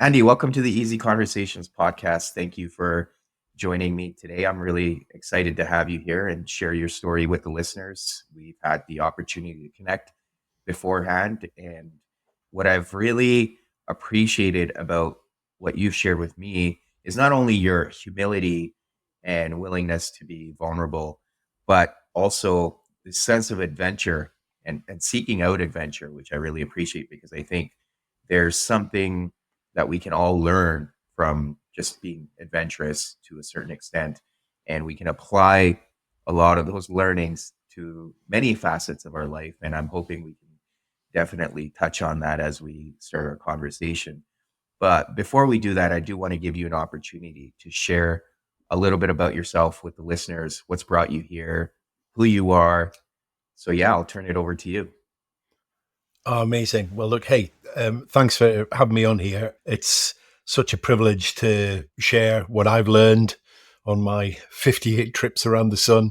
Andy, welcome to the Easy Conversations podcast. Thank you for joining me today. I'm really excited to have you here and share your story with the listeners. We've had the opportunity to connect beforehand. And what I've really appreciated about what you've shared with me is not only your humility and willingness to be vulnerable, but also the sense of adventure and seeking out adventure, which I really appreciate because I think there's something that we can all learn from just being adventurous to a certain extent. And we can apply a lot of those learnings to many facets of our life. And I'm hoping we can definitely touch on that as we start our conversation. But before we do that, I do want to give you an opportunity to share a little bit about yourself with the listeners, what's brought you here, who you are. So, yeah, I'll turn it over to you. Oh, amazing. Well, look, hey, thanks for having me on here. It's such a privilege to share what I've learned on my 58 trips around the sun.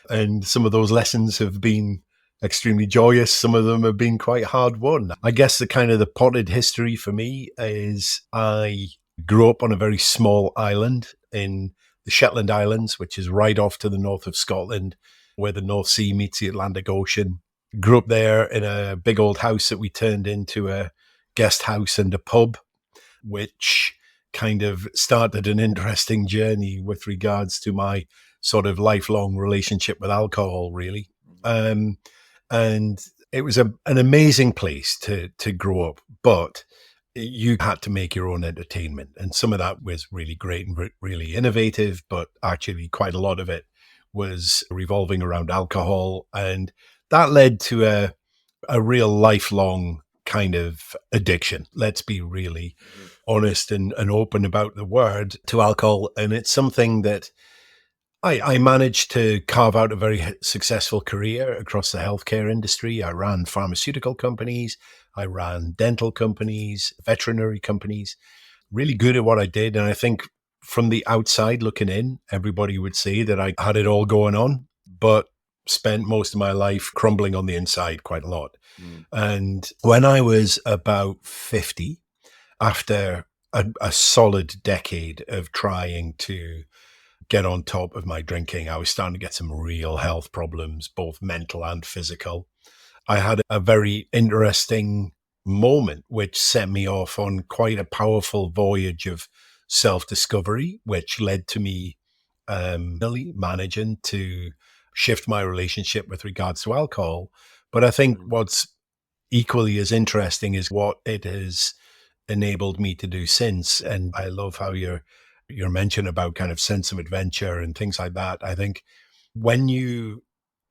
And some of those lessons have been extremely joyous. Some of them have been quite hard won. I guess the potted history for me is I grew up on a very small island in the Shetland Islands, which is right off to the north of Scotland, where the North Sea meets the Atlantic Ocean. Grew up there in a big old house that we turned into a guest house and a pub, which kind of started an interesting journey with regards to my sort of lifelong relationship with alcohol, really. Um, and it was an amazing place to grow up, but you had to make your own entertainment. And some of that was really great and really innovative, but actually quite a lot of it was revolving around alcohol. And that led to a real lifelong kind of addiction. Let's be really honest and open about the word to alcohol. And it's something that I managed to carve out a very successful career across the healthcare industry. I ran pharmaceutical companies, I ran dental companies, veterinary companies, really good at what I did. And I think from the outside looking in, everybody would say that I had it all going on, but spent most of my life crumbling on the inside quite a lot. Mm. And when I was about 50, after a solid decade of trying to get on top of my drinking, I was starting to get some real health problems, both mental and physical. I had a very interesting moment which set me off on quite a powerful voyage of self-discovery, which led to me really managing to shift my relationship with regards to alcohol. But I think Mm. what's equally as interesting is what it has enabled me to do since. And I love how your mention about kind of sense of adventure and things like that. I think when you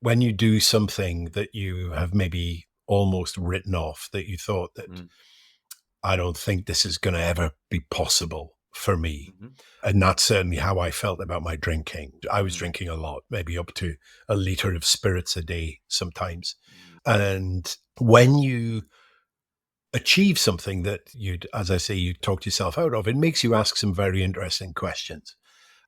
do something that you have maybe almost written off, that you thought that Mm. I don't think this is going to ever be possible for me. Mhm. And that's certainly how I felt about my drinking. I was Mm. drinking a lot, maybe up to a liter of spirits a day sometimes. Mm. And when you achieve something that you'd, as I say, you talked yourself out of, it makes you ask some very interesting questions.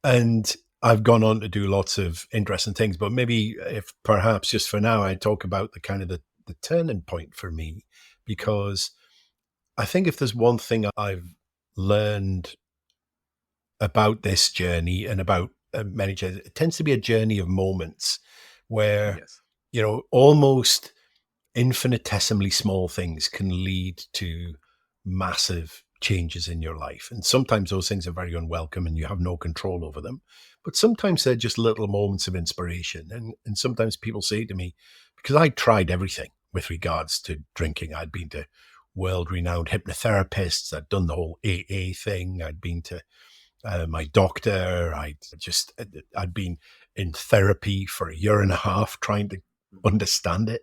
And I've gone on to do lots of interesting things, but maybe if perhaps just for now, I talk about the kind of the turning point for me, because I think if there's one thing I've learned about this journey and about many journeys, it tends to be a journey of moments where, Yes. almost infinitesimally small things can lead to massive changes in your life. And sometimes those things are very unwelcome and you have no control over them. But sometimes they're just little moments of inspiration. And sometimes people say to me, because I tried everything with regards to drinking, I'd been to world renowned hypnotherapists, I'd done the whole AA thing, I'd been to my doctor, I'd been in therapy for a year and a half trying to understand it.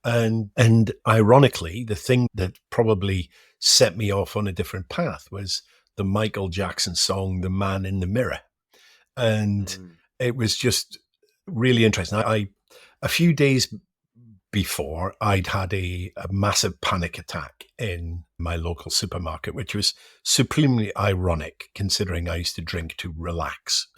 And ironically, the thing that probably set me off on a different path was the Michael Jackson song, The Man in the Mirror. And Mm. it was just really interesting. A few days before, I'd had a massive panic attack in my local supermarket, which was supremely ironic considering I used to drink to relax.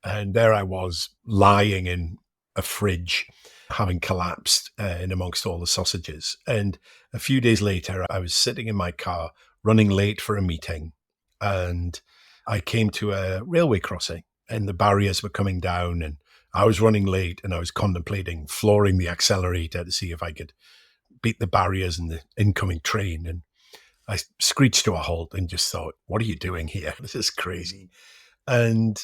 And there I was lying in a fridge, having collapsed in amongst all the sausages. And a few days later, I was sitting in my car running late for a meeting, and I came to a railway crossing and the barriers were coming down, and I was running late and I was contemplating flooring the accelerator to see if I could beat the barriers in the incoming train. And I screeched to a halt and just thought, what are you doing here? This is crazy. And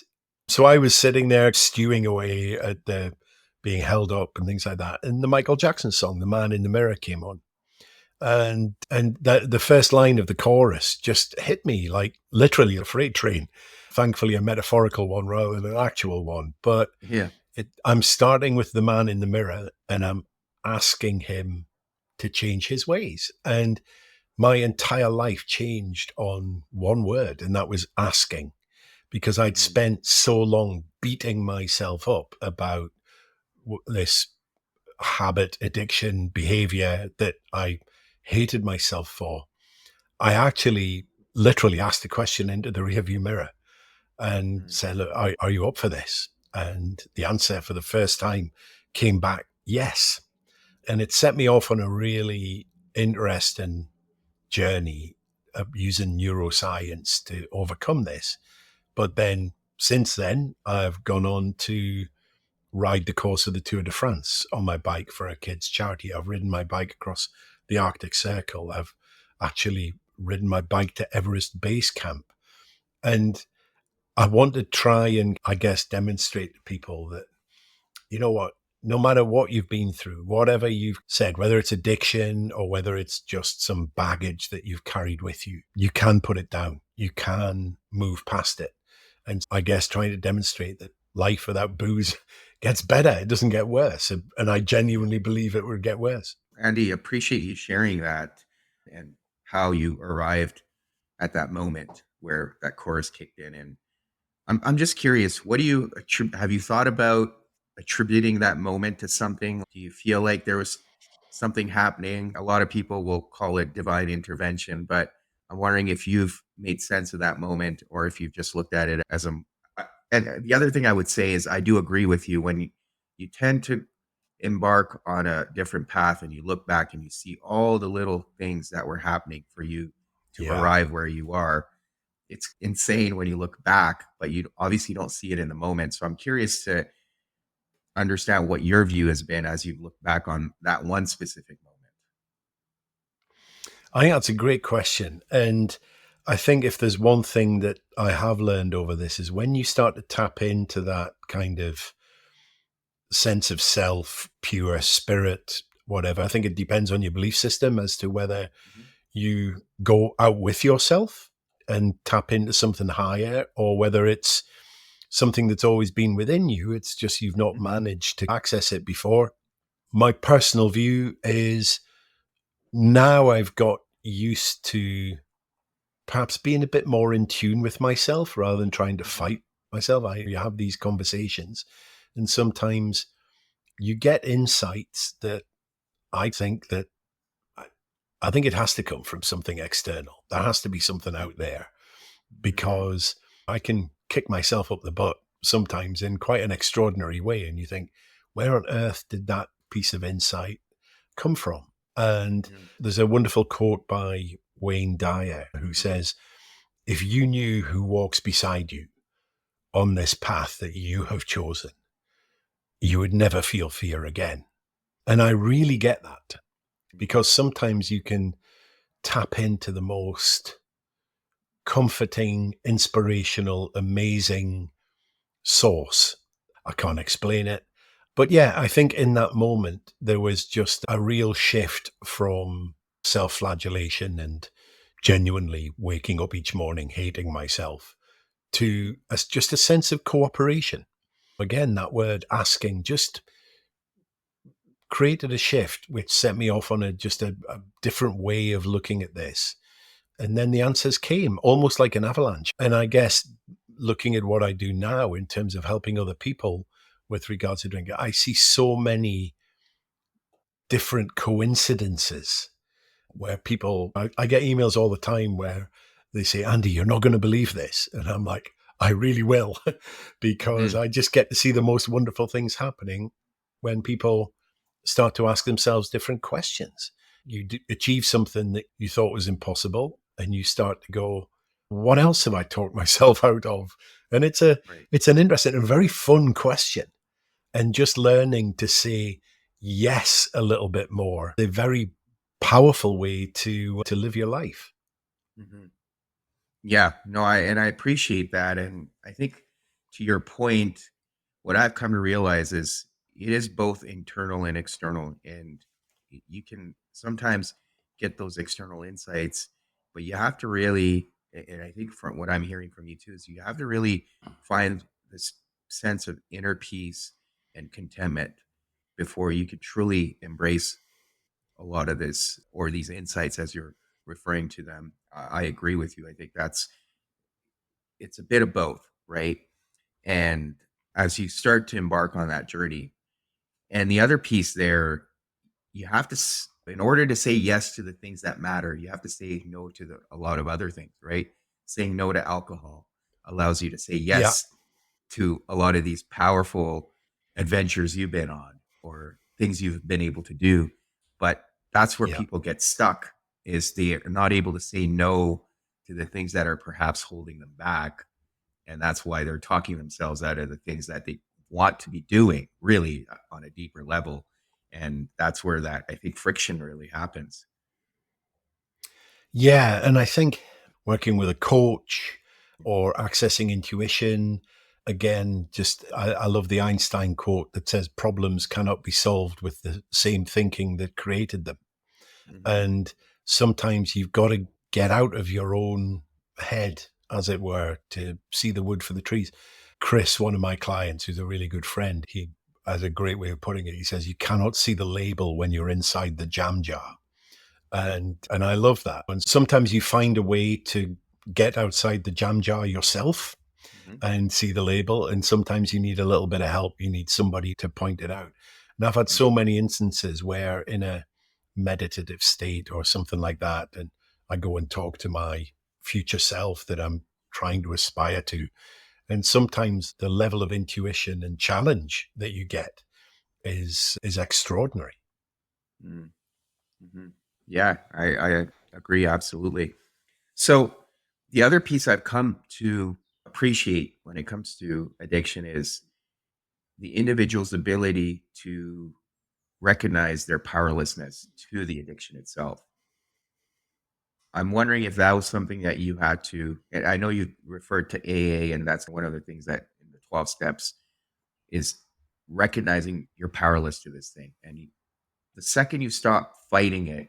so I was sitting there stewing away at the being held up and things like that. And the Michael Jackson song, The Man in the Mirror, came on. And the first line of the chorus just hit me like literally a freight train. Thankfully, a metaphorical one rather than an actual one. But Yeah. I'm starting with the man in the mirror and I'm asking him to change his ways. And my entire life changed on one word, and that was asking, because I'd Mm. spent so long beating myself up about this habit, addiction, behavior that I hated myself for. I actually literally asked the question into the rearview mirror and Mm. said, look, are you up for this? And the answer for the first time came back, yes. And it set me off on a really interesting journey of using neuroscience to overcome this. But then since then, I've gone on to ride the course of the Tour de France on my bike for a kids' charity. I've ridden my bike across the Arctic Circle. I've actually ridden my bike to Everest Base Camp. And I want to try and, I guess, demonstrate to people that, you know what, no matter what you've been through, whatever you've said, whether it's addiction or whether it's just some baggage that you've carried with you, you can put it down. You can move past it. And I guess trying to demonstrate that life without booze gets better. It doesn't get worse. And I genuinely believe it would get worse. Andy, appreciate you sharing that and how you arrived at that moment where that chorus kicked in. And I'm just curious, what do you have you thought about attributing that moment to something? Do you feel like there was something happening? A lot of people will call it divine intervention, but I'm wondering if you've made sense of that moment or if you've just looked at it as a. And the other thing I would say is I do agree with you when you tend to embark on a different path and you look back and you see all the little things that were happening for you to Yeah. arrive where you are. It's insane when you look back, but you obviously don't see it in the moment. So I'm curious to understand what your view has been as you look back on that one specific moment. I think that's a great question. And I think if there's one thing that I have learned over this is when you start to tap into that kind of sense of self, pure spirit, whatever, I think it depends on your belief system as to whether Mhm. you go out with yourself and tap into something higher or whether it's something that's always been within you. It's just you've not Mhm. managed to access it before. My personal view is now I've got used to perhaps being a bit more in tune with myself rather than trying to Mhm. fight myself. You have these conversations, and sometimes you get insights that I think that I I think it has to come from something external. There has to be something out there Mhm. because I can kick myself up the butt sometimes in quite an extraordinary way. And you think, where on earth did that piece of insight come from? And Mhm. there's a wonderful quote by Wayne Dyer who Mhm. says, if you knew who walks beside you on this path that you have chosen, you would never feel fear again. And I really get that because sometimes you can tap into the most comforting, inspirational, amazing source. I can't explain it. But yeah, I think in that moment, there was just a real shift from self flagellation and genuinely waking up each morning hating myself to just a sense of cooperation. Again, that word asking just created a shift, which set me off on a different way of looking at this. And then the answers came almost like an avalanche. And I guess looking at what I do now in terms of helping other people with regards to drinking, I see so many different coincidences where I get emails all the time where they say, Andy, you're not going to believe this. And I'm like, I really will, because Mhm. I just get to see the most wonderful things happening when people start to ask themselves different questions. You achieve something that you thought was impossible, and you start to go, what else have I talked myself out of? And Right. it's an interesting and very fun question. And just learning to say yes a little bit more, a very powerful way to live your life. Mhm. Yeah, no, I appreciate that, and I think to your point, what I've come to realize is it is both internal and external, and you can sometimes get those external insights, but you have to really, and I think from what I'm hearing from you too, is you have to really find this sense of inner peace and contentment before you can truly embrace a lot of this or these insights as you're referring to them. I agree with you. I think it's a bit of both, right? And as you start to embark on that journey, and the other piece there, you have to, in order to say yes to the things that matter, you have to say no to a lot of other things, right? Saying no to alcohol allows you to say Yeah, yes to a lot of these powerful adventures you've been on or things you've been able to do. But that's where yeah. people get stuck is they are not able to say no to the things that are perhaps holding them back. And that's why they're talking themselves out of the things that they want to be doing really on a deeper level. And that's where that I think friction really happens. Yeah. And I think working with a coach or accessing intuition, again, just I love the Einstein quote that says problems cannot be solved with the same thinking that created them. Mm-hmm. And sometimes you've got to get out of your own head, as it were, to see the wood for the trees. Chris, one of my clients, who's a really good friend, he has a great way of putting it. He says, you cannot see the label when you're inside the jam jar. And I love that. And sometimes you find a way to get outside the jam jar yourself Mm-hmm. and see the label. And sometimes you need a little bit of help. You need somebody to point it out. And I've had Mm-hmm. so many instances where in a meditative state or something like that, and I go and talk to my future self that I'm trying to aspire to. And sometimes the level of intuition and challenge that you get is extraordinary. Mm-hmm. Yeah, I agree absolutely. So the other piece I've come to appreciate when it comes to addiction is the individual's ability to recognize their powerlessness to the addiction itself. I'm wondering if that was something that you had to, and I know you referred to AA, and that's one of the things that in the 12 steps is recognizing you're powerless to this thing. And the second you stop fighting it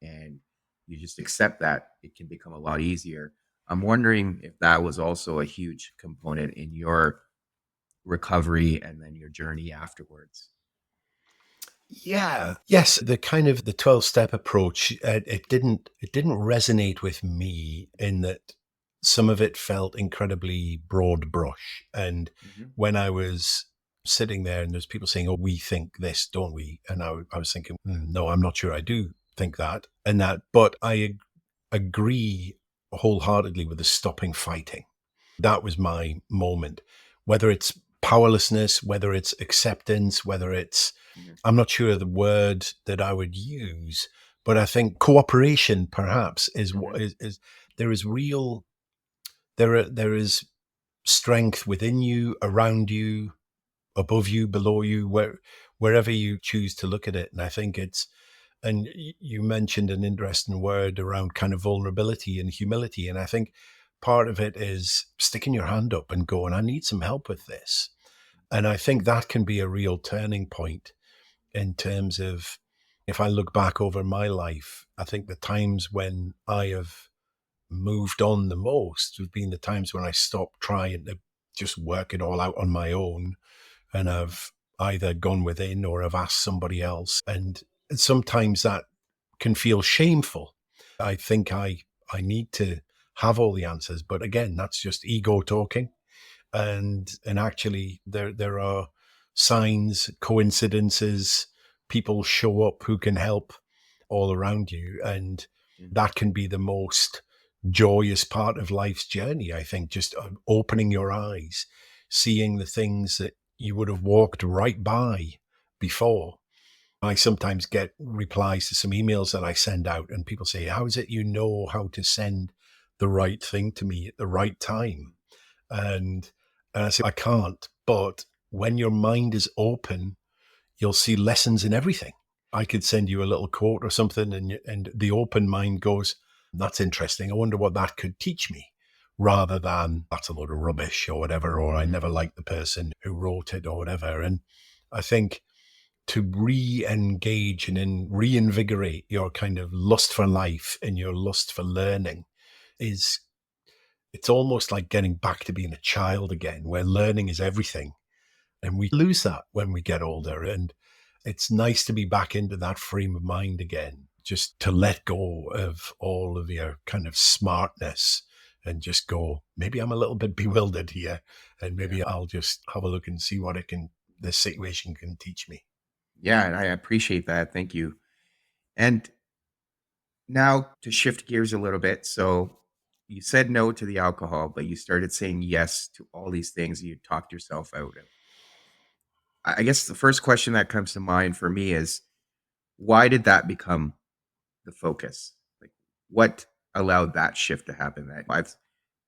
and you just accept that, it can become a lot easier. I'm wondering if that was also a huge component in your recovery and then your journey afterwards. Yeah. Yes, the kind of the 12-step approach, it didn't resonate with me in that some of it felt incredibly broad brush. And Hmm. when I was sitting there and there's people saying, "Oh, we think this, don't we?" And I was thinking, "No, I'm not sure I do think that." And that, but agree wholeheartedly with the stopping fighting. That was my moment. Whether it's powerlessness, whether it's acceptance, whether it's, Hmm. I'm not sure the word that I would use, but I think cooperation perhaps is Hmm. what is there is real, there is strength within you, around you, above you, below you, wherever you choose to look at it. And I think it's, and you mentioned an interesting word around kind of vulnerability and humility. And I think part of it is sticking your hand up and going, I need some help with this. And I think that can be a real turning point in terms of, if I look back over my life, I think the times when I have moved on the most have been the times when I stopped trying to just work it all out on my own, and I've either gone within or I've asked somebody else. And sometimes that can feel shameful. I think I need to have all the answers, but again, that's just ego talking. And actually, there are signs, coincidences, people show up who can help all around you, and that can be the most joyous part of life's journey. I think just opening your eyes, seeing the things that you would have walked right by before, I sometimes get replies to some emails that I send out, and people say, how is it you know how to send the right thing to me at the right time? And, and I say, I can't. But when your mind is open, you'll see lessons in everything. I could send you a little quote or something, and the open mind goes, that's interesting. I wonder what that could teach me, rather than that's a load of rubbish or whatever, or I Mm-hmm. never liked the person who wrote it or whatever. And I think to re-engage and then reinvigorate your kind of lust for life and your lust for learning is, it's almost like getting back to being a child again, where learning is everything. And we lose that when we get older. And it's nice to be back into that frame of mind again, just to let go of all of your kind of smartness and just go, maybe I'm a little bit bewildered here, and Yeah. maybe I'll just have a look and see what this situation can teach me. Yeah, and I appreciate that. Thank you. And now to shift gears a little bit. So you said no to the alcohol, but you started saying yes to all these things you talked yourself out of. I guess the first question that comes to mind for me is, why did that become the focus? Like, what allowed that shift to happen? That I've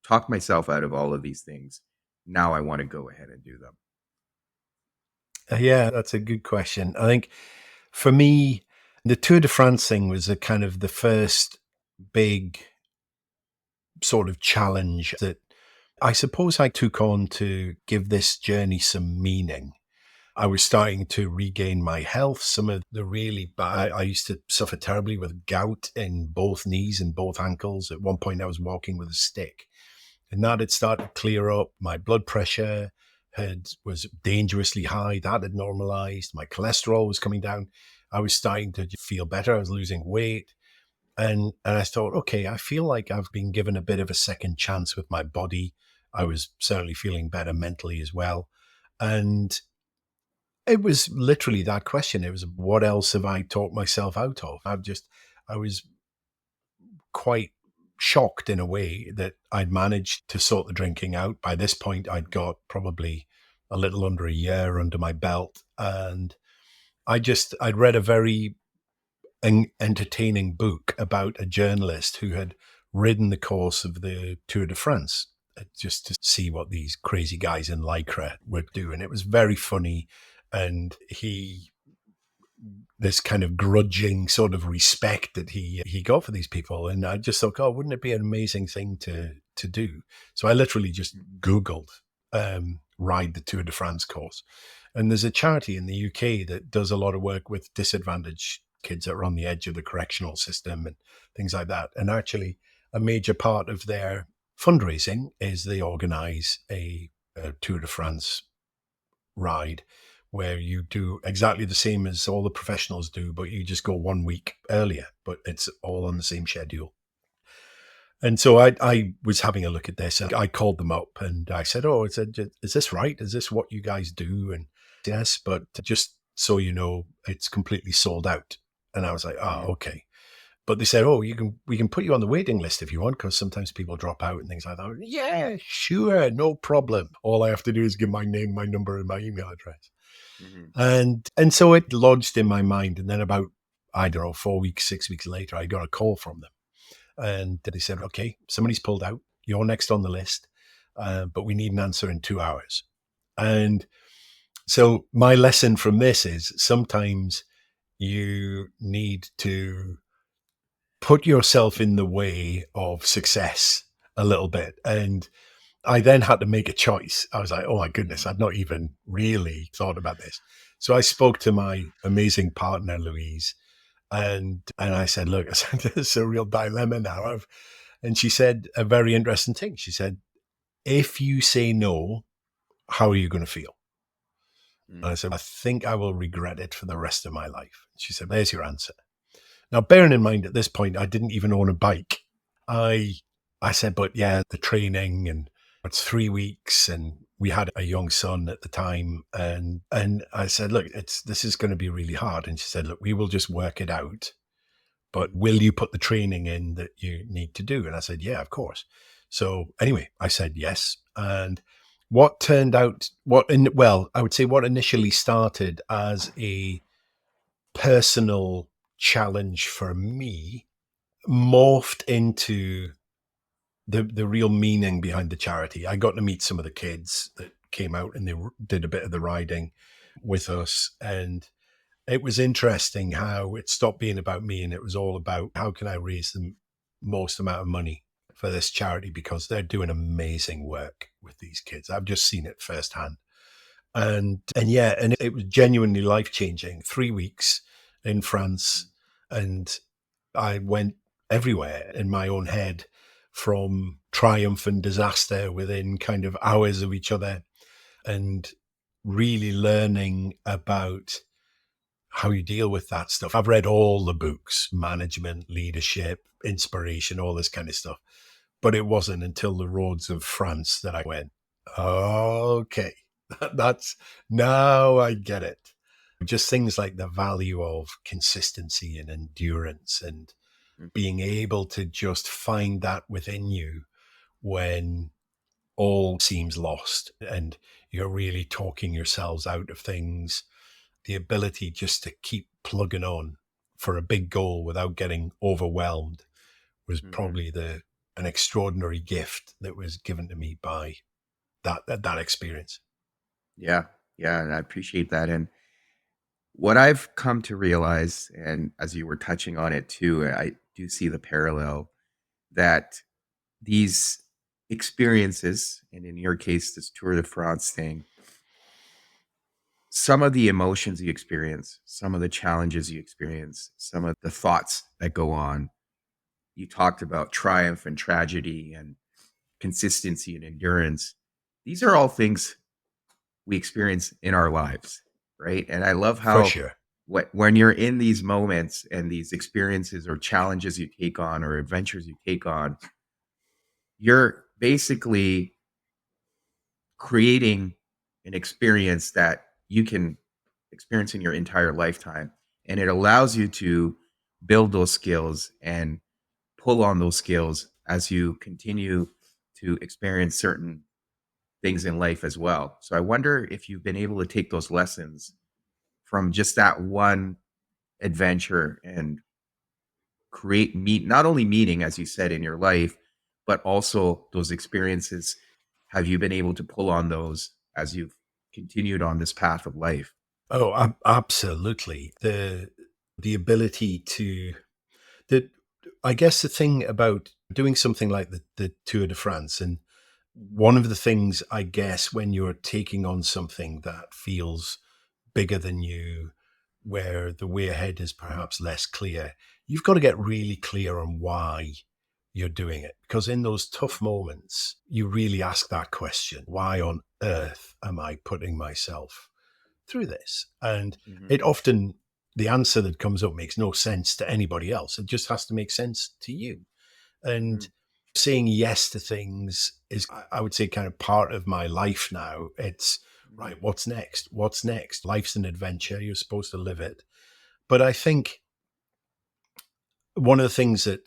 talked myself out of all of these things. Now I want to go ahead and do them. Yeah, that's a good question. I think for me, the Tour de France thing was a kind of the first big sort of challenge that I suppose I took on to give this journey some meaning. I was starting to regain my health. Some of the really bad, I used to suffer terribly with gout in both knees and both ankles. At one point, I was walking with a stick, and that had started to clear up. My blood pressure was dangerously high. That had normalized. My cholesterol was coming down. I was starting to feel better. I was losing weight. And I thought, okay, I feel like I've been given a bit of a second chance with my body. I was certainly feeling better mentally as well. And it was literally that question. It was, what else have I talked myself out of? I was quite shocked in a way that I'd managed to sort the drinking out. By this point, I'd got probably a little under a year under my belt. And I'd read a very entertaining book about a journalist who had ridden the course of the Tour de France, just to see what these crazy guys in Lycra would do. And it was very funny. And this kind of grudging sort of respect that he got for these people. And I just thought, oh, wouldn't it be an amazing thing to do? So I literally just Googled ride the Tour de France course. And there's a charity in the UK that does a lot of work with disadvantaged kids that are on the edge of the correctional system and things like that. And actually, a major part of their fundraising is they organize a Tour de France ride where you do exactly the same as all the professionals do, but you just go 1 week earlier, but it's all on the same schedule. And so I was having a look at this, and I called them up and I said, oh, is this right? Is this what you guys do? And yes, but just so you know, it's completely sold out. And I was like, oh, Mhm. okay. But they said, oh, we can put you on the waiting list if you want, because sometimes people drop out and things like that. Yeah, sure, no problem. All I have to do is give my name, my number, and my email address. Mhm. And so it lodged in my mind. And then about, I don't know, 4 weeks, 6 weeks later, I got a call from them. And they said, okay, somebody's pulled out. You're next on the list, but we need an answer in 2 hours. And so my lesson from this is sometimes you need to put yourself in the way of success a little bit. And I then had to make a choice. I was like, oh my goodness, I'd not even really thought about this. So I spoke to my amazing partner, Louise, and I said, look, I said, this is a real dilemma now. And she said a very interesting thing. She said, if you say no, how are you going to feel? And I Mhm. said, I think I will regret it for the rest of my life. She said, there's your answer. Now, bearing in mind at this point, I didn't even own a bike. I I said, but yeah, the training and it's 3 weeks and we had a young son at the time. And I said, look, this is going to be really hard. And she said, look, we will just work it out. But Mhm. will you put the training in that you need to do? And I said, yeah, of course. So anyway, I said yes. And what turned out, well, I would say what initially started as a personal challenge for me morphed into the real meaning behind the charity. I got to meet some of the kids that came out and they did a bit of the riding with us. And it was interesting how it stopped being about me and it was all about how can I raise the most amount of money for this charity, because they're doing amazing work with these kids. I've just seen it firsthand. And yeah, and it was genuinely life changing. 3 weeks in France, and I went everywhere in my own head, from triumph and disaster within kind of hours of each other, and really learning about how you deal with that stuff. I've read all the books, management, leadership, inspiration, all this kind of stuff. But it wasn't until the roads of France that I went, okay, that's now I get it. Just things like the value of consistency and endurance and being able to just find that within you when all seems lost and you're really talking yourselves out of things. The ability just to keep plugging on for a big goal without getting overwhelmed was Mm-hmm. probably an extraordinary gift that was given to me by that experience. Yeah, yeah, and I appreciate that. And what I've come to realize, and as you were touching on it too, I do see the parallel that these experiences, and in your case, this Tour de France thing, some of the emotions you experience, some of the challenges you experience, some of the thoughts that go on. You talked about triumph and tragedy and consistency and endurance. These are all things we experience in our lives, right? And I love For how sure. when you're in these moments and these experiences or challenges you take on or adventures you take on, you're basically creating an experience that you can experience in your entire lifetime. And it allows you to build those skills and pull on those skills as you continue to experience certain things in life as well. So I wonder if you've been able to take those lessons from just that one adventure and create meet not only meaning as you said in your life, but also those experiences. Have you been able to pull on those as you've continued on this path of life? Oh, absolutely. The ability to the I guess the thing about doing something like the Tour de France, and one of the things I guess when you're taking on something that feels bigger than you, where the way ahead is perhaps less clear, you've got to get really clear on why you're doing it. Because in those tough moments, you really ask that question: why on earth am I putting myself through this? And Hmm. it often, the answer that comes up makes no sense to anybody else. It just has to make sense to you. Hmm. And saying yes to things is, I would say, kind of part of my life now. It's Hmm. right. What's next? What's next? Life's an adventure. You're supposed to live it. But I think one of the things that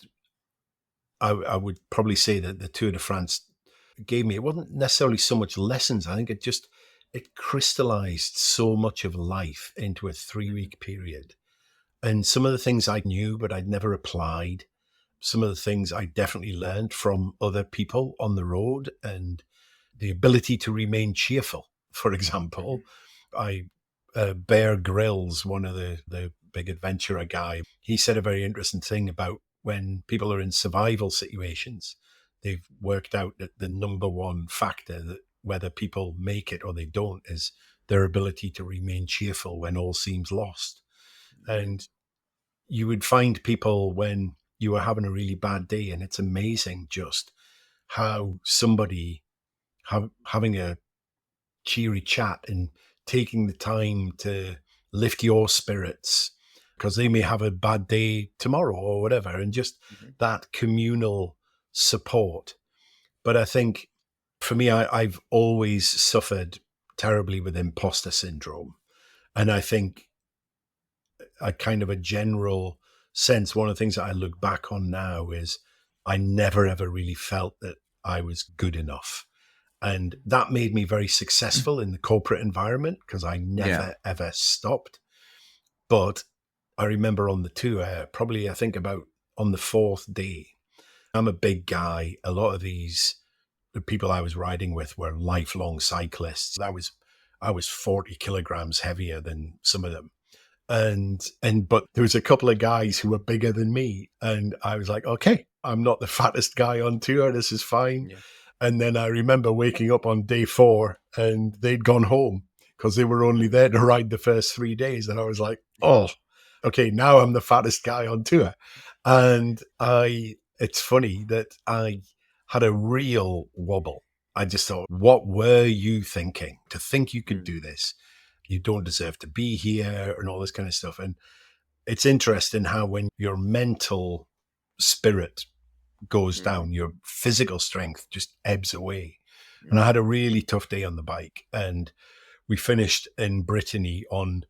I would probably say that the Tour de France gave me, it wasn't necessarily so much lessons. I think it crystallized so much of life into a three Hmm. week period. And some of the things I knew, but I'd never applied. Some of the things I definitely learned from other people on the road, and the ability to remain cheerful. For Hmm. example, I Bear Grylls, one of the big adventurer guy, he said a very interesting thing about when people are in survival situations. They've worked out that the number one factor that whether people make it or they don't is their ability to remain cheerful when all seems lost. Hmm. And you would find people when you are having a really bad day, and it's amazing just how somebody having a cheery chat and taking the time to lift your spirits because they may have a bad day tomorrow or whatever, and just Hmm. that communal support. But I think for me, I've always suffered terribly with imposter syndrome. And I think a kind of a general sense, one of the things that I look back on now is I never ever really felt that I was good enough. And that made me very successful in the corporate environment because I Yeah. never ever stopped. But I remember on the tour, probably I think about on the fourth day, I'm a big guy. A lot of the people I was riding with were lifelong cyclists. I was 40 kilograms heavier than some of them. But there was a couple of guys who were bigger than me. And I was like, okay, I'm not the fattest guy on tour. This is fine. Yeah. And then I remember waking up on day 4 and they'd gone home because they were only there to ride the first 3 days. And I was like, Yeah. oh, okay, now I'm the fattest guy on tour. And it's funny that I had a real wobble. I just thought, what were you thinking to think you could Mm, do this? You don't deserve to be here and all this kind of stuff. And it's interesting how when your mental spirit goes mhm, down, your physical strength just ebbs away. And I mhm, had a really tough day on the bike, and we finished in Brittany on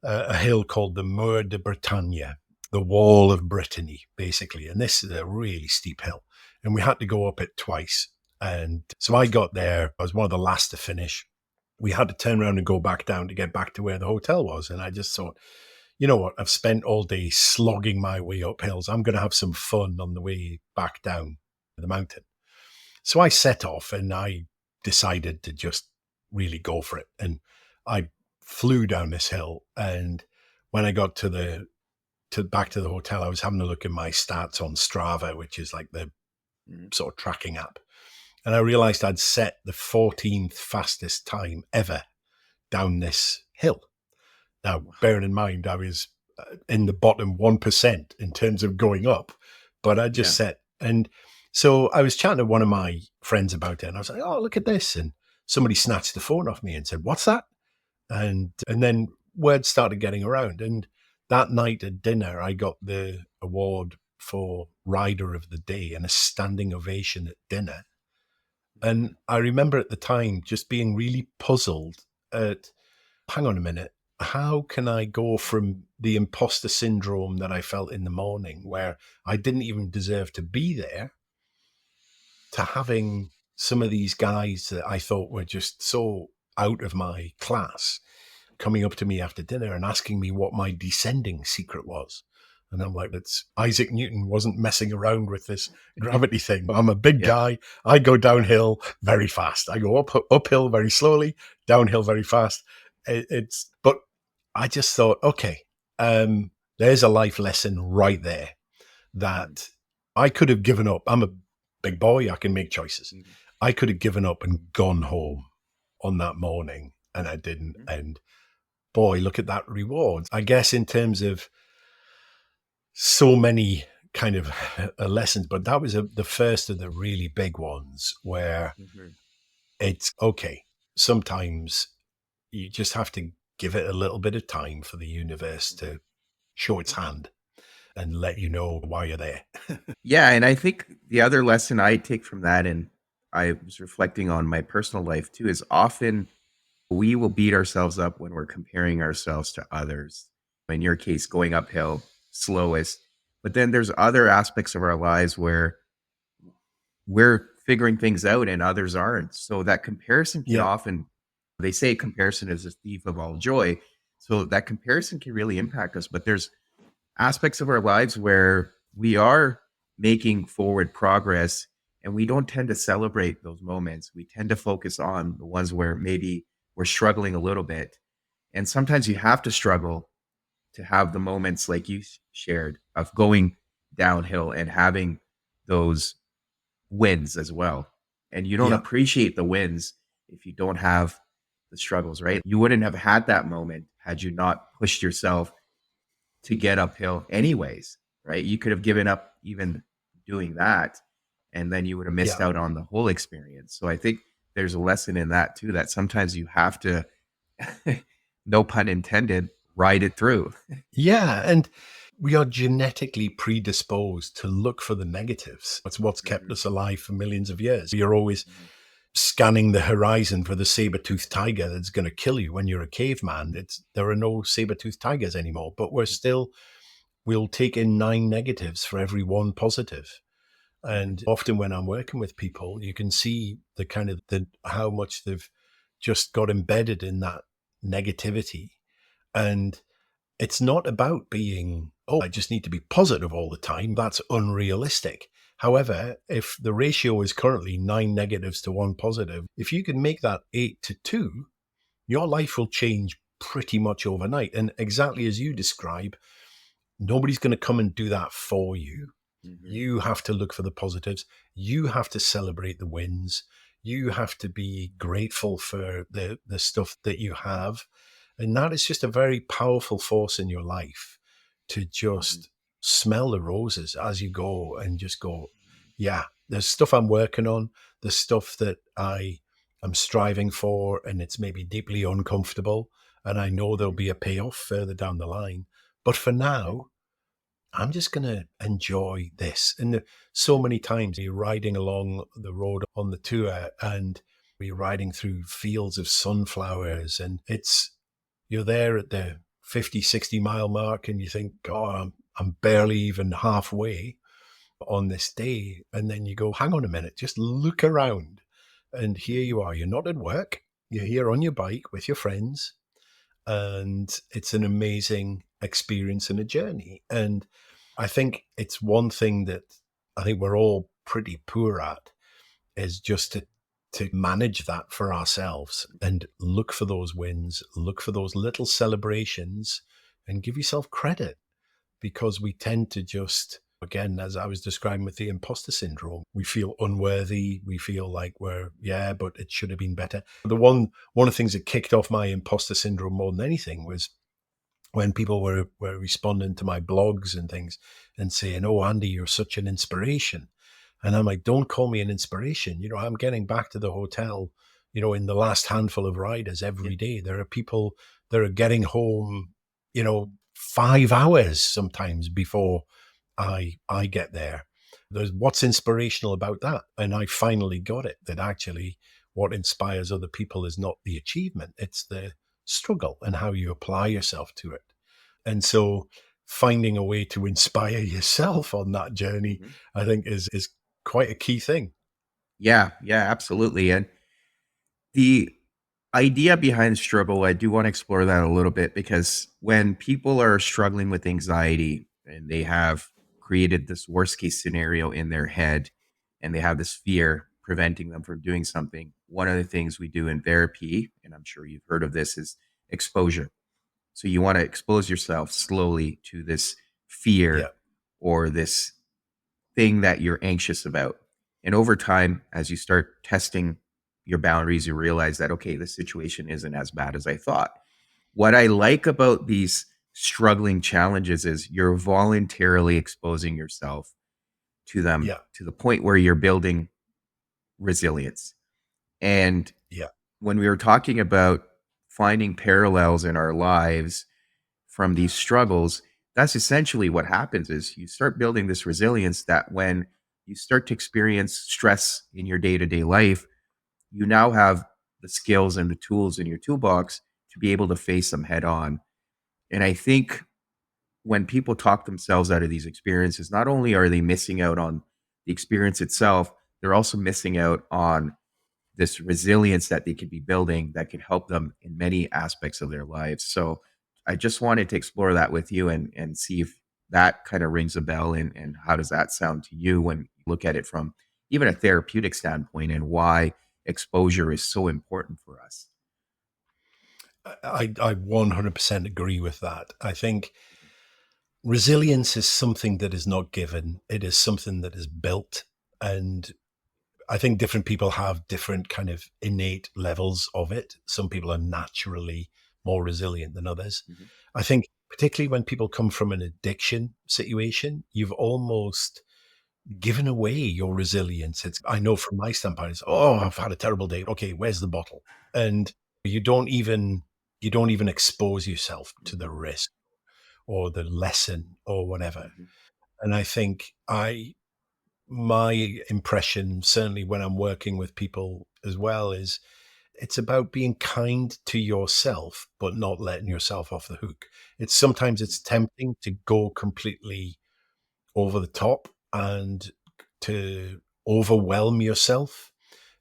a hill called the Mur de Bretagne, the Wall of Brittany, basically. And this is a really steep hill, and we had to go up it twice. And so I got there. I was one of the last to finish. We had to turn around and go back down to get back to where the hotel was. And I just thought, you know what? I've spent all day slogging my way up hills. I'm going to have some fun on the way back down the mountain. So I set off and I decided to just really go for it. And I flew down this hill. And when I got to back to the hotel, I was having a look at my stats on Strava, which is like the mhm. sort of tracking app. And I realized I'd set the 14th fastest time ever down this hill. Now, Wow. bearing in mind, I was in the bottom 1% in terms of going up, but I just Yeah. set. And so I was chatting to one of my friends about it, and I was like, oh, look at this. And somebody snatched the phone off me and said, what's that? And then words started getting around. And that night at dinner, I got the award for Rider of the Day and a standing ovation at dinner. And Mhm. I remember at the time just being really puzzled at, hang on a minute, how can I go from the imposter syndrome that I felt in the morning, where I didn't even deserve to be there, to having some of these guys that I thought were just so out of my class coming up to me after dinner and asking me what my descending secret was. And I'm like, it's Isaac Newton wasn't messing around with this gravity thing. I'm a big Yeah. guy. I go downhill very fast. I go uphill very slowly, downhill very fast. But I just thought, okay, there's a life lesson right there Mhm, that I could have given up. I'm a big boy. I can make choices. mhm, I could have given up and gone home on that morning, and I didn't. mhm, And boy, look at that reward. I guess in terms of so many kind of lessons, but that was the first of the really big ones where mhm, it's okay. Sometimes you just have to give it a little bit of time for the universe mhm. to show its Yeah. hand and let you know why you're there. Yeah, and I think the other lesson I take from that, and I was reflecting on my personal life too, is often we will beat ourselves up when we're comparing ourselves to others. In your case, going uphill, slowest. But then there's other aspects of our lives where we're figuring things out and others aren't. So that comparison can Yeah, often, they say comparison is a thief of all joy. So that comparison can really impact us. But there's aspects of our lives where we are making forward progress and we don't tend to celebrate those moments. We tend to focus on the ones where maybe we're struggling a little bit. And sometimes you have to struggle to have the moments like you shared of going downhill and having those wins as well. And you don't yeah, appreciate the wins if you don't have the struggles, right? You wouldn't have had that moment had you not pushed yourself to get uphill anyways, right? You could have given up even doing that, and then you would have missed yeah. out on the whole experience. So I think there's a lesson in that too, that sometimes you have to, no pun intended, ride it through. Yeah, and we are genetically predisposed to look for the negatives. That's what's kept Mhm, us alive for millions of years. You're always mhm, scanning the horizon for the saber-toothed tiger that's going to kill you when you're a caveman. There are no saber-toothed tigers anymore, but we'll take in 9 negatives for every one positive. mhm, And often when I'm working with people, you can see the kind of the how much they've just got embedded in that negativity. And it's not about being, oh, I just need to be positive all the time. That's unrealistic. However, if the ratio is currently 9 negatives to 1 positive, if you can make that 8 to 2, your life will change pretty much overnight. And exactly as you describe, nobody's going to come and do that for you. Mm-hmm. You have to look for the positives. You have to celebrate the wins. You have to be grateful for the stuff that you have. And that is just a very powerful force in your life to Mm-hmm. just smell the roses as you go and just go, yeah, there's stuff I'm working on, there's stuff that I am striving for, and it's maybe deeply uncomfortable. And I know there'll Mm-hmm. be a payoff further down the line. But for now, I'm just going to enjoy this. And so many times you're riding along the road on the tour and you're riding through fields of sunflowers, and you're there at the 50, 60 mile mark and you think, oh, I'm barely even halfway on this day. And then you go, hang on a minute, just look around. And here Mm-hmm. you are. You're not at work. You're here on your bike with your friends. And it's an amazing experience and a journey. And I think it's one thing that I think we're all pretty poor at is just to manage that for ourselves and look for those wins, look for those little celebrations and give yourself credit, because we tend to just, again, as I was describing with the imposter syndrome, we feel unworthy. We feel like yeah, but it should have been better. One of the things that kicked off my imposter syndrome more than anything was when people were responding to my blogs and things and saying, "Oh, Andy, you're such an inspiration." And I'm like, don't call me an inspiration. I'm getting back to the hotel, in the last handful of riders Yeah. every day. There are people that are getting home, 5 hours sometimes before I get there. There's what's inspirational about that. And I finally got it, that actually what inspires other people is not the achievement, it's the struggle and how you apply yourself to it. And so finding a way to inspire yourself on that journey, Mm-hmm. I think is quite a key thing. Yeah, yeah, absolutely. And the idea behind struggle, I do want to explore that a little bit because when people are struggling with anxiety and they have created this worst case scenario in their head and they have this fear preventing them from doing something, one of the things we do in therapy, and I'm sure you've heard of this, is exposure. So you want to expose yourself slowly to this Yeah, fear or this thing that you're anxious about. And over time, as you start testing your boundaries, you realize that, okay, this situation isn't as bad as I thought. What I like about these struggling challenges is you're voluntarily exposing yourself to them yeah, to the point where you're building resilience. And yeah, when we were talking about finding parallels in our lives from these struggles, that's essentially what happens is you start building this resilience that when you start to experience stress in your day-to-day life, you now have the skills and the tools in your toolbox to be able to face them head on. And I think when people talk themselves out of these experiences, not only are they missing out on the experience itself, they're also missing out on this resilience that they could be building that could help them in many aspects of their lives. So I just wanted to explore that with you and see if that kind of rings a bell and how does that sound to you when you look at it from even a therapeutic standpoint and why exposure is so important for us. I 100% agree with that. I think resilience is something that is not given. It is something that is built. And I think different people have different kind of innate levels of it. Some people are naturally more resilient than others. Mhm. I think particularly when people come from an addiction situation, you've almost given away your resilience. I know from my standpoint, it's, oh, I've had a terrible day. Okay, where's the bottle? And you don't even you don't even expose yourself to the Mhm. risk or the lesson or whatever. Mhm. And I think my impression, certainly when I'm working with people as well, is it's about being kind to yourself, but not letting yourself off the hook. It's tempting to go completely over the top and to overwhelm yourself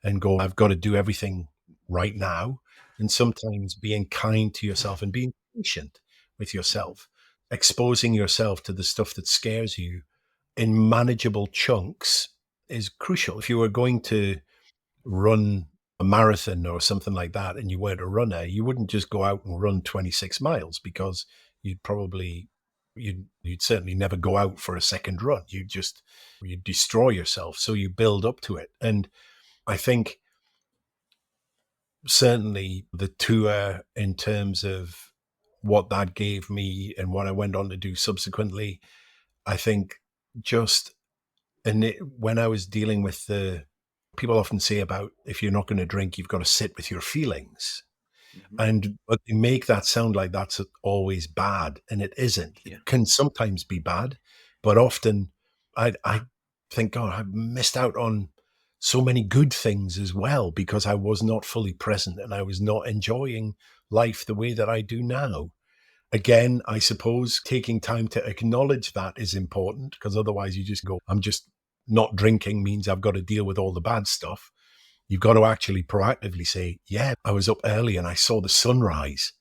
and go, I've got to do everything right now. And sometimes being kind to yourself and being patient with Mhm. yourself, exposing yourself to the stuff that scares you in manageable chunks is crucial. If you were going to run a marathon or something like that and you weren't a runner, you wouldn't just go out and run 26 miles because you'd probably you'd certainly never go out for a second run. You'd destroy yourself. So you build up to it. And I think certainly the tour in terms of what that gave me and what I went on to do subsequently, I think just when I was dealing with the people often say about if you're not going to drink, you've got to sit with your feelings. Mhm. And but they make that sound like that's always bad, and it isn't. It Yeah. can sometimes be bad, but often I think, God, I missed out on so many good things as well because I was not fully present and I was not enjoying life the way that I do now. Again, I suppose taking time to acknowledge that is important because otherwise you just go, I'm just not drinking means I've got to deal with all the bad stuff. You've got to actually proactively say, yeah, I was up early and I saw the sunrise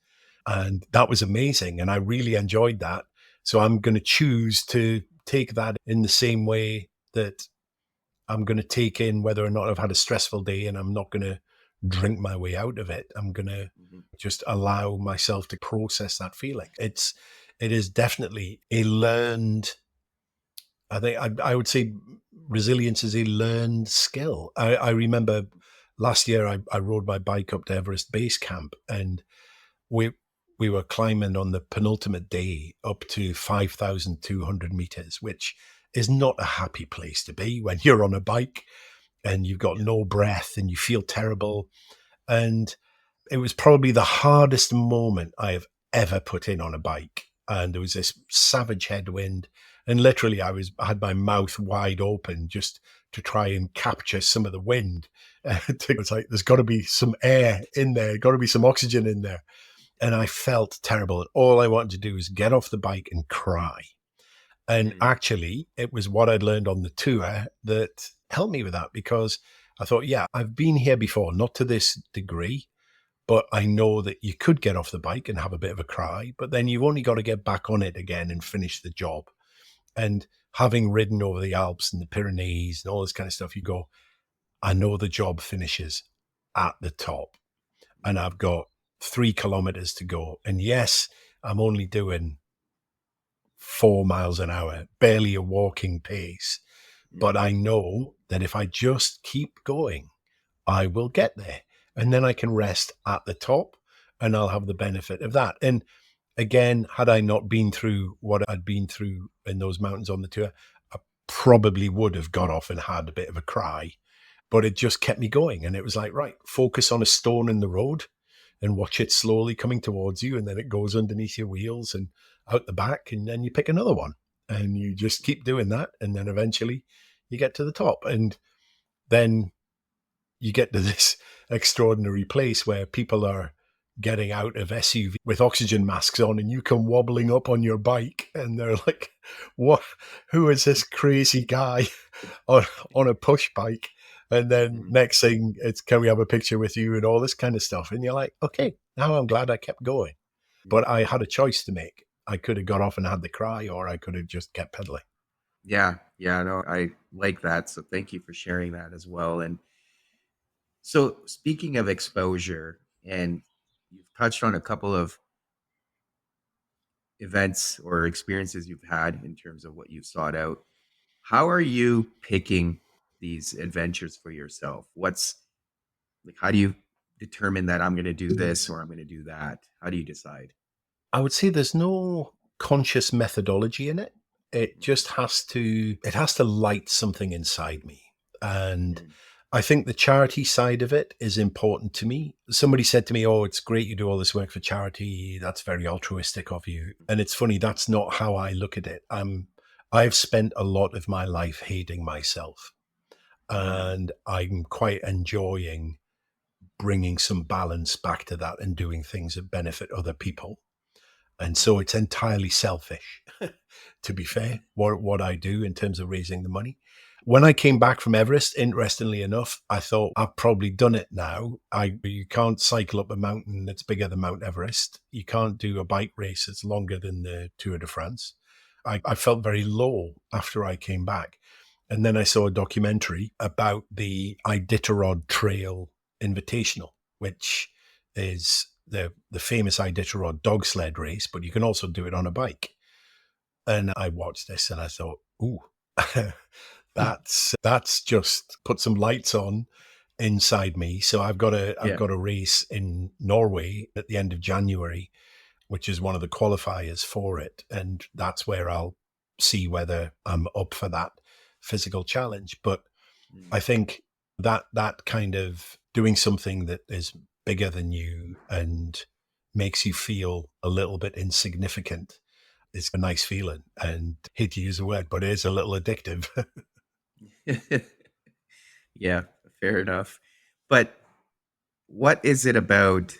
and that was amazing. And I really enjoyed that. So I'm going to choose to take that in the same way that I'm going to take in whether or not I've had a stressful day, and I'm not going to drink my way out of it. I'm going to Mhm. just allow myself to process that feeling. It is definitely a learned, I think I would say resilience is a learned skill. I remember last year I rode my bike up to Everest Base Camp, and we we were climbing on the penultimate day up to 5,200 meters, which is not a happy place to be when you're on a bike and you've got Yeah. no breath and you feel terrible. And it was probably the hardest moment I have ever put in on a bike. And there was this savage headwind. And literally, I had my mouth wide open just to try and capture some of the wind. It's like, there's got to be some air in there, got to be some oxygen in there. And I felt terrible. And all I wanted to do was get off the bike and cry. And Mm. actually, it was what I'd learned on the tour that helped me with that because I thought, yeah, I've been here before, not to this degree, but I know that you could get off the bike and have a bit of a cry, but then you've only got to get back on it again and finish the job. And having ridden over the Alps and the Pyrenees and all this kind of stuff, you go, I know the job finishes at the top and Mhm. I've got 3 kilometers to go. And yes, I'm only doing 4 miles an hour, barely a walking pace. But Mhm. I know that if I just keep going, I will get there. And then I can rest at the top and I'll have the benefit of that. And again, had I not been through what I'd been through in those mountains on the tour, I probably would have got off and had a bit of a cry. But it just kept me going. And it was like, right, focus on a stone in the road and watch it slowly coming towards you. And then it goes underneath your wheels and out the back. And then you pick another one. And you just keep doing that. And then eventually you get to the top. And then you get to this extraordinary place where people are getting out of SUV with oxygen masks on and you come wobbling up on your bike and they're like, what, who is this crazy guy on, on a push bike? And then Mhm. next thing it's, can we have a picture with you and all this kind of stuff? And you're like, okay, now I'm glad I kept going. Mhm. But I had a choice to make. I could have got off and had the cry, or I could have just kept pedaling. Yeah. Yeah. No, I like that. So thank you for sharing that as well. And so, speaking of exposure, and you've touched on a couple of events or experiences you've had in terms of what you've sought out. How are you picking these adventures for yourself? What's like, how do you determine that I'm going to do this or I'm going to do that? How do you decide? I would say there's no conscious methodology in it. Mhm. It has to light something inside me. And Mhm. I think the charity side of it is important to me. Somebody said to me, "Oh, it's great you do all this work for charity. That's very altruistic of you." And it's funny, that's not how I look at it. I've spent a lot of my life hating myself, Mm. and I'm quite enjoying bringing some balance back to that and doing things that benefit other people. And Mhm. so it's entirely selfish, to be fair, what I do in terms of raising the money. When I came back from Everest, interestingly enough, I thought I've probably done it now. You can't cycle up a mountain that's bigger than Mount Everest. You can't do a bike race that's longer than the Tour de France. I felt very low after I came back. And then I saw a documentary about the Iditarod Trail Invitational, which is the famous Iditarod dog sled race, but you can also do it on a bike. And I watched this and I thought, ooh, that's just put some lights on inside me. So I've Yeah. got a race in Norway at the end of January, which is one of the qualifiers for it, and that's where I'll see whether I'm up for that physical challenge. But Mm. I think that kind of doing something that is bigger than you and makes you feel a little bit insignificant is a nice feeling. And hate to use the word, but it is a little addictive. Yeah, fair enough. But what is it about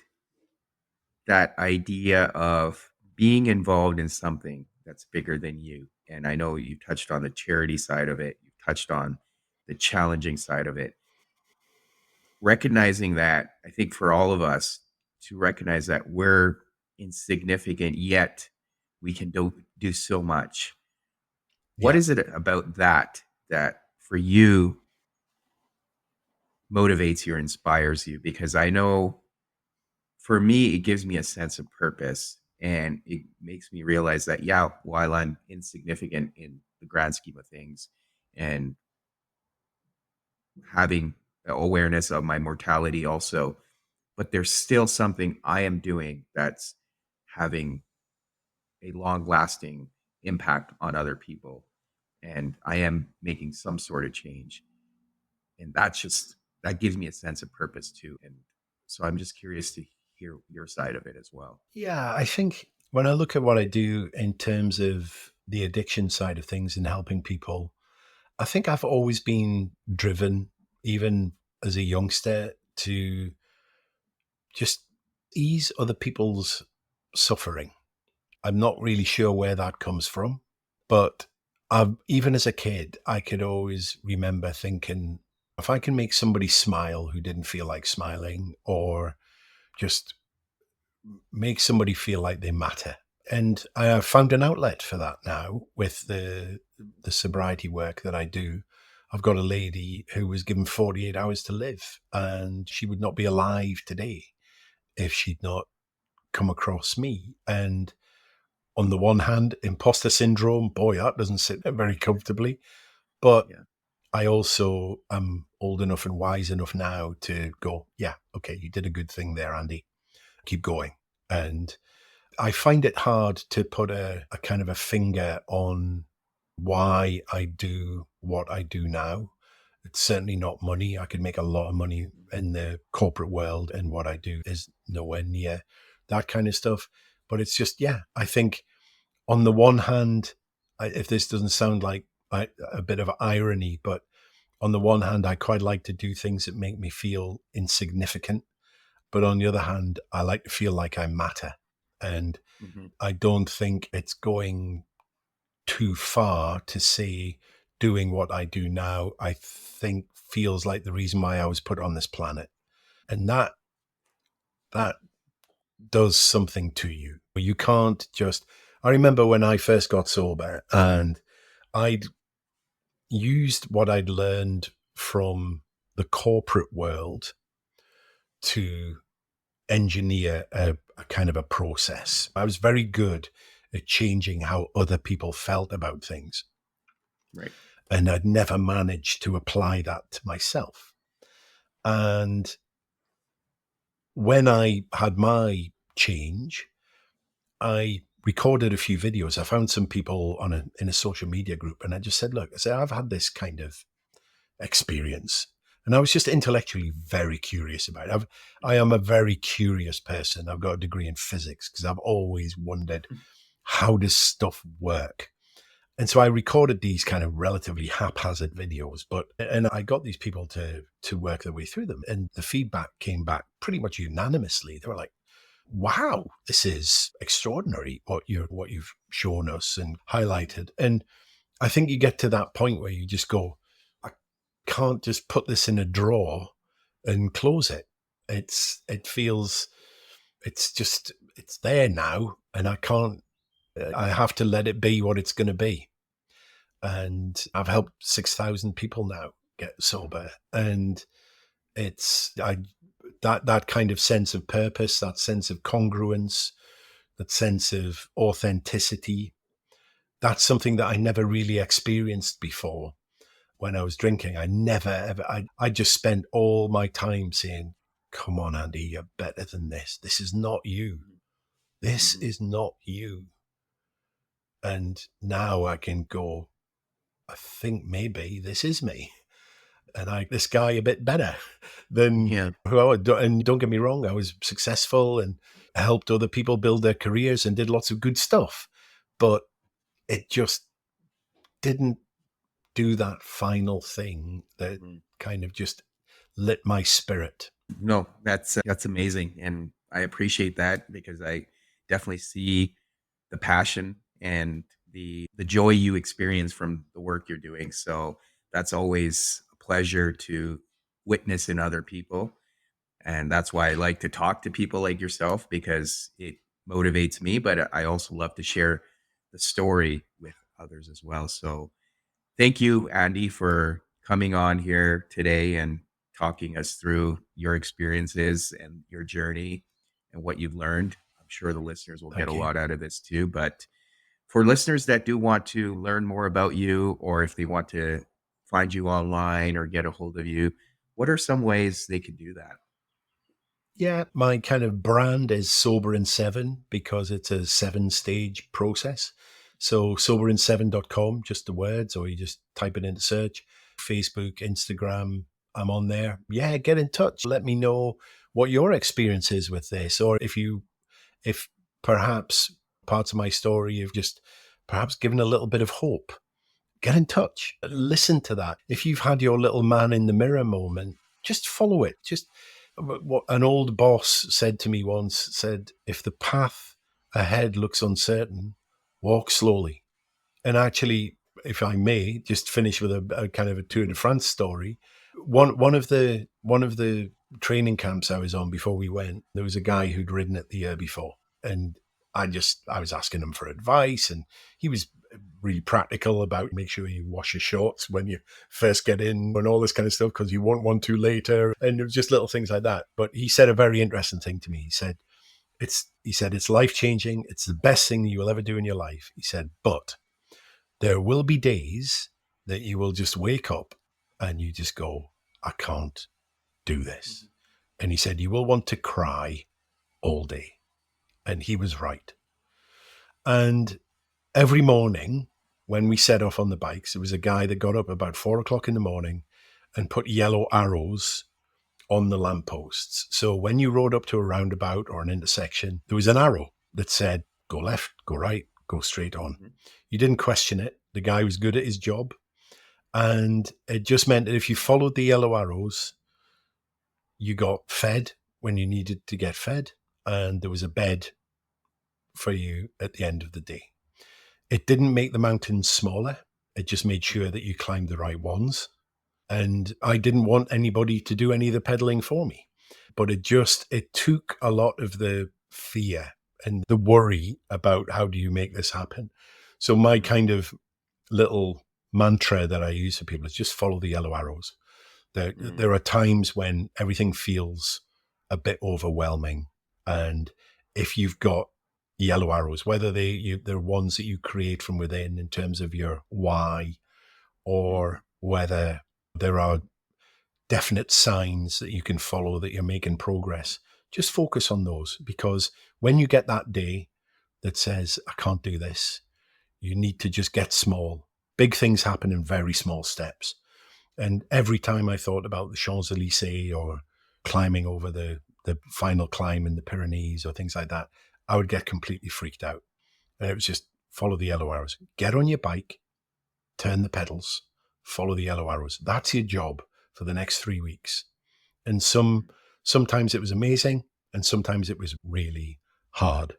that idea of being involved in something that's bigger than you? And I know you touched on the charity side of it, you touched on the challenging side of it. Recognizing that, I think for all of us to recognize that we're insignificant, yet we can do so much. What Yeah. is it about that that for you motivates you or inspires you? Because I know for me, it gives me a sense of purpose and it makes me realize that, yeah, while I'm insignificant in the grand scheme of things and having awareness of my mortality also, but there's still something I am doing that's having a long lasting impact on other people. And I am making some sort of change. And that gives me a sense of purpose too. And so I'm just curious to hear your side of it as well. Yeah. I think when I look at what I do in terms of the addiction side of things and helping people, I think I've always been driven, even as a youngster, to just ease other people's suffering. I'm not really sure where that comes from, but even as a kid, I could always remember thinking, if I can make somebody smile who didn't feel like smiling, or just make somebody feel like they matter. And I have found an outlet for that now with the sobriety work that I do. I've got a lady who was given 48 hours to live, and she would not be alive today if she'd not come across me. And on the one hand, imposter syndrome, boy, that doesn't sit there very comfortably. But Yeah. I also am old enough and wise enough now to go, yeah, okay, you did a good thing there, Andy. Keep going. And I find it hard to put a kind of a finger on why I do what I do now. It's certainly not money. I could make a lot of money in the corporate world, and what I do is nowhere near that kind of stuff. But it's just, yeah, I think on the one hand, if this doesn't sound like a bit of irony, but on the one hand, I quite like to do things that make me feel insignificant. But on the other hand, I like to feel like I matter. And Hmm. I don't think it's going too far to say doing what I do now, I think feels like the reason why I was put on this planet. And that does something to you. You can't just I remember when I first got sober and I'd used what I'd learned from the corporate world to engineer a kind of a process. I was very good at changing how other people felt about things. Right. And I'd never managed to apply that to myself. And when I had my change, I recorded a few videos. I found some people in a social media group, and I just said, "Look, I said I've had this kind of experience," and I was just intellectually very curious about it. I am a very curious person. I've got a degree in physics because I've always wondered how does stuff work. And so I recorded these kind of relatively haphazard videos, and I got these people to work their way through them, and the feedback came back pretty much unanimously. They were like, "Wow, this is extraordinary what you've shown us and highlighted." And I think you get to that point where you just go, can't just put this in a drawer and close it. It's there now, and I have to let it be what it's going to be. And I've helped 6,000 people now get sober, and it's that kind of sense of purpose, that sense of congruence, that sense of authenticity. That's something that I never really experienced before. When I was drinking, I never ever. I just spent all my time saying, "Come on, Andy, you're better than this. This is not you. This Mhm. is not you." And now I can go, I think maybe this is me. And I this guy a bit better than Yeah. who I was. And don't get me wrong, I was successful and helped other people build their careers and did lots of good stuff. But it just didn't do that final thing that Mhm. kind of just lit my spirit. No, that's amazing, and I appreciate that because I definitely see the passion and the joy you experience from the work you're doing. So that's always a pleasure to witness in other people, and that's why I like to talk to people like yourself because it motivates me. But I also love to share the story with others as well. So thank you, Andy, for coming on here today and talking us through your experiences and your journey and what you've learned. I'm sure the listeners will get a Thank you. lot out of this too. But for listeners that do want to learn more about you, or if they want to find you online or get a hold of you, what are some ways they could do that? Yeah, my kind of brand is Sober in Seven because it's a 7-stage process. So soberinseven.com, just the words, or you just type it into search. Facebook, Instagram, I'm on there. Yeah, get in touch. Let me know what your experience is with this, or if perhaps parts of my story you've just perhaps given a little bit of hope. Get in touch. Listen to that. If you've had your little man in the mirror moment, just follow it. Just what an old boss said to me once said, if the path ahead looks uncertain, walk slowly. And actually, if I may, just finish with a kind of a Tour de France story. One of the training camps I was on before we went, there was a guy who'd ridden it the year before, and I was asking him for advice, and he was really practical about make sure you wash your shorts when you first get in and all this kind of stuff because you won't want to later, and it was just little things like that. But he said a very interesting thing to me. He said it's life changing. It's the best thing you will ever do in your life. He said, but there will be days that you will just wake up and you just go, I can't do this. Mhm. And he said, you will want to cry all day. And he was right. And every morning when we set off on the bikes, there was a guy that got up about 4 o'clock in the morning and put yellow arrows on the lampposts. So when you rode up to a roundabout or an intersection, there was an arrow that said, go left, go right, go straight on. Mhm. You didn't question it. The guy was good at his job. And it just meant that if you followed the yellow arrows, you got fed when you needed to get fed, and there was a bed for you at the end of the day. It didn't make the mountains smaller. It just made sure that you climbed the right ones. And I didn't want anybody to do any of the pedaling for me. But it took a lot of the fear and the worry about how do you make this happen. So my Mhm. kind of little mantra that I use for people is just follow the yellow arrows. Mhm. There are times when everything feels a bit overwhelming, and if you've got yellow arrows, whether they're ones that you create from within in terms of your why, Mhm. or whether there are definite signs that you can follow that you're making progress, just focus on those, because when you get that day that says, I can't do this, you need to just get small. Big things happen in very small steps. And every time I thought about the Champs Elysees or climbing over the final climb in the Pyrenees or things like that, I would get completely freaked out. And it was just follow the yellow arrows. Get on your bike, turn the pedals, follow the yellow arrows. That's your job for the next 3 weeks. And sometimes it was amazing, and sometimes it was really hard,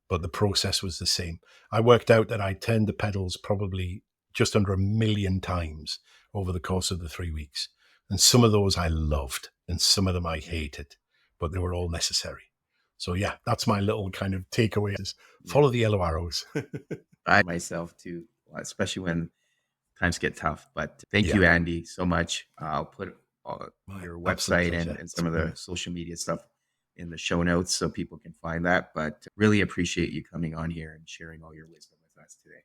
but the process was the same. I worked out that I turned the pedals probably just under 1 million times over the course of the 3 weeks. And some of those I loved and some of them I hated, but they were all necessary. So yeah, that's my little kind of takeaway is Yeah. follow the yellow arrows. I myself too, especially when times get tough. But thank Yeah, you, Andy, so much. I'll put my your absolute website pleasure. and It's some of been the social media stuff in the show notes so people can find that. But really appreciate you coming on here and sharing all your wisdom with us today.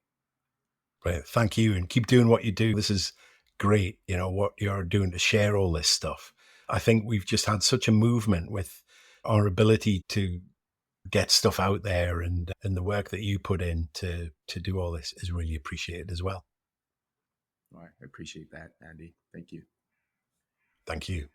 great. Thank you. And keep doing what you do. This is great, what you're doing to share all this stuff. I think we've just had such a movement with our ability to get stuff out there, and the work that you put in to do all this is really appreciated as well. All right, I appreciate that, Andy. Thank you. Thank you.